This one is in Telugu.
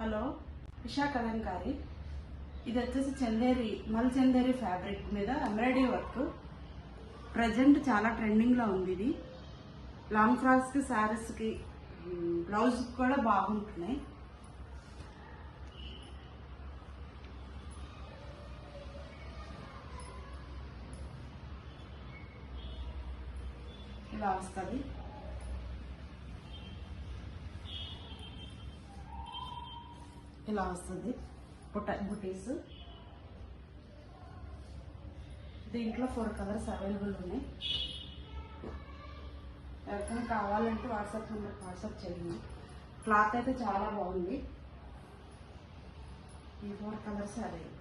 హలో, ఇషా కలంకారీ. ఇది వచ్చేసి చందేరి చందేరి ఫ్యాబ్రిక్ మీద ఎంబ్రాయిడరీ వర్క్. ప్రజెంట్ చాలా ట్రెండింగ్లో ఉంది. ఇది లాంగ్ ఫ్రాక్స్కి, శారీస్కి, బ్లౌజ్ కూడా బాగుంటున్నాయి. ఇలా వస్తుంది. ఇలా వస్తుంది బుటీస్. దీంట్లో 4 కలర్స్ అవైలబుల్ ఉన్నాయి. ఎవరికైనా కావాలంటే వాట్సాప్ నెంబర్ వాట్సాప్ చేయండి. క్లాత్ అయితే చాలా బాగుంది. ఈ 4 కలర్స్ అవైలబుల్.